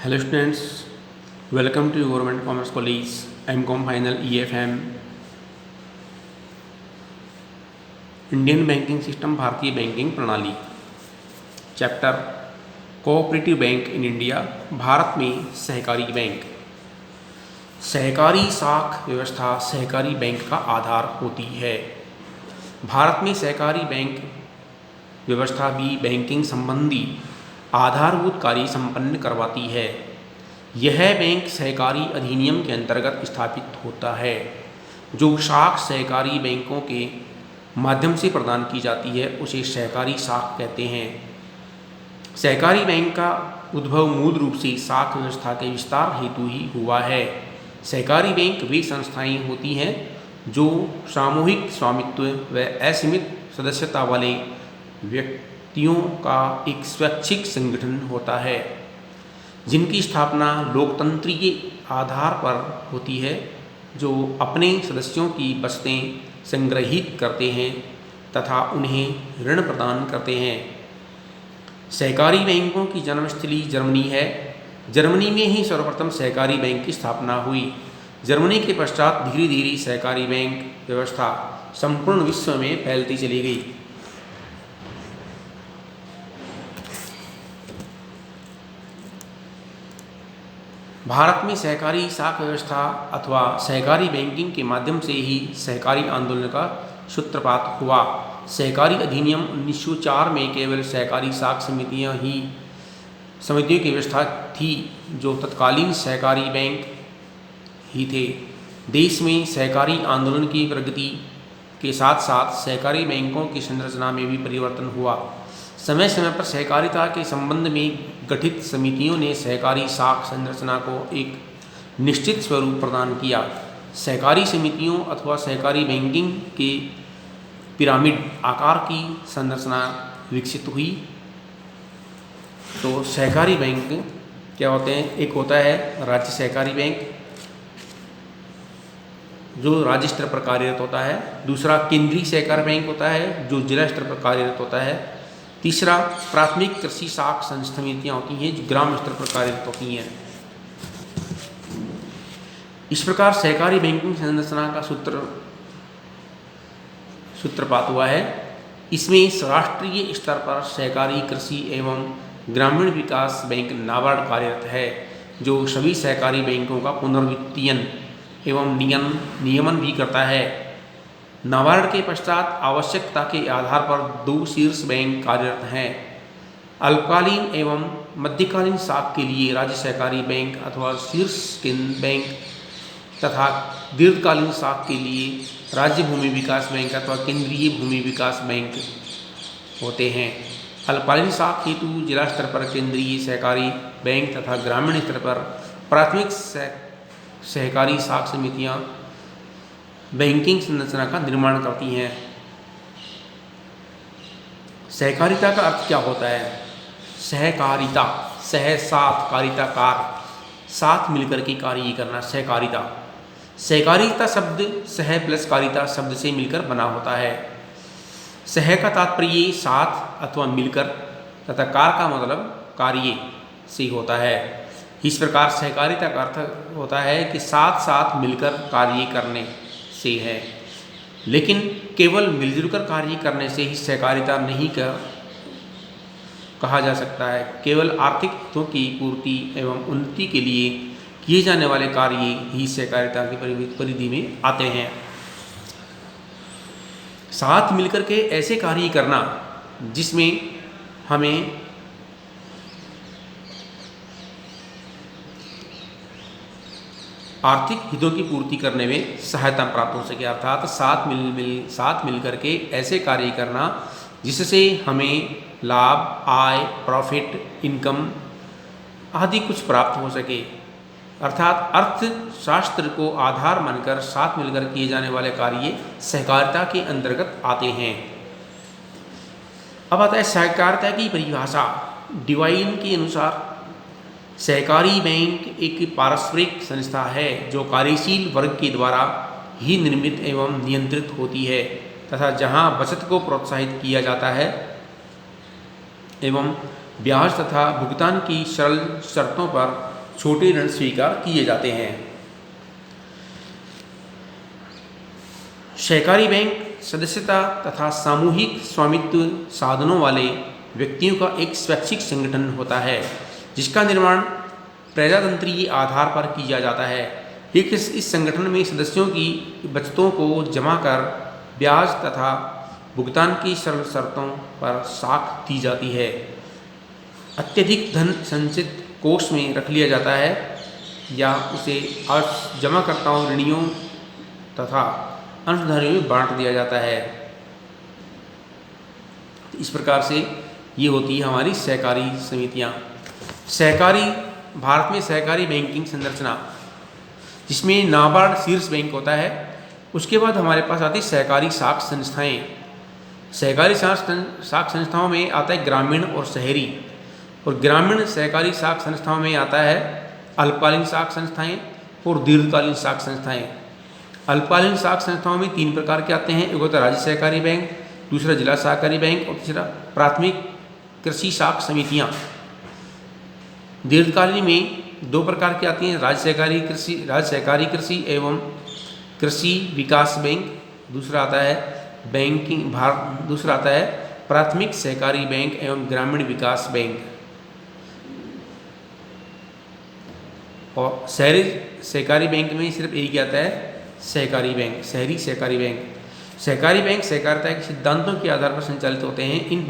Hello students, welcome to Government Commerce College MCom Final EFM Indian banking system भारतीय banking प्रणाली chapter cooperative bank in India Bharat में सहकारी bank. सहकारी साख व्यवस्था सहकारी बैंक का आधार होती है। भारत में सहकारी बैंक व्यवस्था भी बैंकिंग संबंधी आधारभूत कार्य संपन्न करवाती है। यह बैंक सहकारी अधिनियम के अंतर्गत स्थापित होता है, जो शाख सहकारी बैंकों के माध्यम से प्रदान की जाती है उसे सहकारी साख कहते हैं। सहकारी बैंक का उद्भव मूल रूप से साख व्यवस्था के विस्तार हेतु ही हुआ है। सहकारी बैंक वे संस्थाएं होती हैं जो सामूहिक स्वामित्व व असीमित सदस्यता वाले व्यक्तियों का एक स्वैच्छिक संगठन होता है, जिनकी स्थापना लोकतंत्रीय आधार पर होती है, जो अपने सदस्यों की बचतें संग्रहित करते हैं तथा उन्हें ऋण प्रदान करते हैं। सहकारी बैंकों की जन्मस्थली जर्मनी है। जर्मनी में ही सर्वप्रथम सहकारी बैंक की स्थापना हुई। जर्मनी के पश्चात धीरे धीरे सहकारी बैंक व्यवस्था संपूर्ण विश्व में फैलती चली गई। भारत में सहकारी साख व्यवस्था अथवा सहकारी बैंकिंग के माध्यम से ही सहकारी आंदोलन का सूत्रपात हुआ। सहकारी अधिनियम 1904 में केवल सहकारी साख समितियों की व्यवस्था थी, जो तत्कालीन सहकारी बैंक ही थे। देश में सहकारी आंदोलन की प्रगति के साथ साथ सहकारी बैंकों की संरचना में भी परिवर्तन हुआ। समय समय पर सहकारिता के संबंध में गठित समितियों ने सहकारी साख संरचना को एक निश्चित स्वरूप प्रदान किया। सहकारी समितियों अथवा सहकारी बैंकिंग के पिरामिड आकार की संरचना विकसित हुई। तो सहकारी बैंक क्या होते हैं? एक होता है राज्य सहकारी बैंक, जो राज्य स्तर पर कार्यरत होता है। दूसरा केंद्रीय सहकारी बैंक होता है, जो जिला स्तर पर कार्यरत होता है। तीसरा प्राथमिक कृषि साख समितियाँ होती हैं, जो ग्राम स्तर पर कार्यरत होती हैं। इस प्रकार सहकारी बैंकिंग संरचना का सूत्रपात हुआ है। इसमें राष्ट्रीय स्तर पर सहकारी कृषि एवं ग्रामीण विकास बैंक नाबार्ड कार्यरत है, जो सभी सहकारी बैंकों का पुनर्वित्तीयन एवं नियमन भी करता है। नाबार्ड के पश्चात आवश्यकता के आधार पर 2 शीर्ष बैंक कार्यरत हैं। अल्पकालीन एवं मध्यकालीन साख के लिए राज्य सहकारी बैंक अथवा शीर्ष केंद्र बैंक तथा दीर्घकालीन साख के लिए राज्य भूमि विकास बैंक अथवा केंद्रीय भूमि विकास बैंक होते हैं। अल्पकालीन साख हेतु जिला स्तर पर केंद्रीय सहकारी बैंक तथा ग्रामीण स्तर पर प्राथमिक सहकारी साख समितियाँ बैंकिंग संरचना का निर्माण करती हैं। सहकारिता का अर्थ क्या होता है? सहकारिता, सह साथ कारिता कार, साथ मिलकर के कार्य करना सहकारिता। सहकारिता शब्द सह प्लस कारिता शब्द से मिलकर बना होता है। सह का तात्पर्य साथ अथवा मिलकर तथा कार का मतलब कार्य से होता है। इस प्रकार सहकारिता का अर्थ होता है कि साथ साथ मिलकर कार्य करने से है। लेकिन केवल मिलजुल कर कार्य करने से ही सहकारिता नहीं कहा जा सकता है। केवल आर्थिक हितों की पूर्ति एवं उन्नति के लिए किए जाने वाले कार्य ही सहकारिता की परिधि में आते हैं। साथ मिलकर के ऐसे कार्य करना जिसमें हमें आर्थिक हितों की पूर्ति करने में सहायता प्राप्त हो सके, अर्थात साथ मिल करके ऐसे कार्य करना जिससे हमें लाभ, आय, प्रॉफिट, इनकम आदि कुछ प्राप्त हो सके। अर्थात अर्थशास्त्र को आधार मानकर साथ मिलकर किए जाने वाले कार्य सहकारिता के अंतर्गत आते हैं। अब आता है सहकारिता की परिभाषा। डिवाइन के अनुसार सहकारी बैंक एक पारस्परिक संस्था है जो कार्यशील वर्ग के द्वारा ही निर्मित एवं नियंत्रित होती है तथा जहां बचत को प्रोत्साहित किया जाता है एवं ब्याज तथा भुगतान की सरल शर्तों पर छोटे ऋण स्वीकार किए जाते हैं। सहकारी बैंक सदस्यता तथा सामूहिक स्वामित्व साधनों वाले व्यक्तियों का एक स्वैच्छिक संगठन होता है, जिसका निर्माण प्रजातंत्रीय आधार पर किया जाता है। इस संगठन में सदस्यों की बचतों को जमा कर ब्याज तथा भुगतान की सरल शर्तों पर साख दी जाती है। अत्यधिक धन संचित कोष में रख लिया जाता है या उसे जमाकर्ताओं, ऋणियों तथा अंशधारियों में बांट दिया जाता है। इस प्रकार से ये होती है हमारी सहकारी समितियाँ। भारत में सहकारी बैंकिंग संरचना, जिसमें नाबार्ड शीर्ष बैंक होता है। उसके बाद हमारे पास आती है सहकारी साख संस्थाएँ। सहकारी साख संस्थाओं में आता है ग्रामीण और शहरी, और ग्रामीण सहकारी साख संस्थाओं में आता है अल्पकालीन साख संस्थाएँ और दीर्घकालीन साख संस्थाएँ। अल्पकालीन साख संस्थाओं में 3 प्रकार के आते हैं। एक होता है राज्य सहकारी बैंक, दूसरा जिला सहकारी बैंक और तीसरा प्राथमिक कृषि साख समितियाँ। दीर्घकालीन में 2 प्रकार की आती हैं, राज्य सहकारी कृषि एवं कृषि विकास बैंक। दूसरा आता है प्राथमिक सहकारी बैंक एवं ग्रामीण विकास बैंक। और शहरी सहकारी बैंक में सिर्फ एक ही आता है, सहकारी बैंक, शहरी सहकारी बैंक। सहकारी बैंक सहकारिता के सिद्धांतों के आधार पर संचालित होते हैं। इन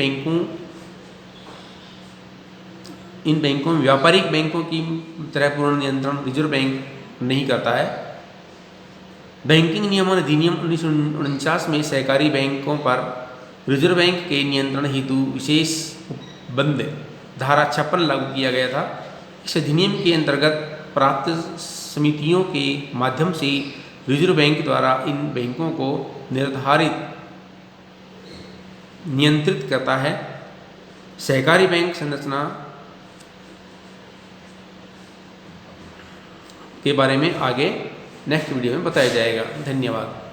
बैंकों में व्यापारिक बैंकों की तरह पूर्ण नियंत्रण रिजर्व बैंक नहीं करता है। बैंकिंग नियमन अधिनियम 1949 में सहकारी बैंकों पर रिजर्व बैंक के नियंत्रण हेतु विशेष उपबंध धारा 56 लागू किया गया था। इस अधिनियम के अंतर्गत प्राप्त समितियों के माध्यम से रिजर्व बैंक द्वारा इन बैंकों को नियंत्रित करता है। सहकारी बैंक संरचना के बारे में आगे नेक्स्ट वीडियो में बताया जाएगा। धन्यवाद।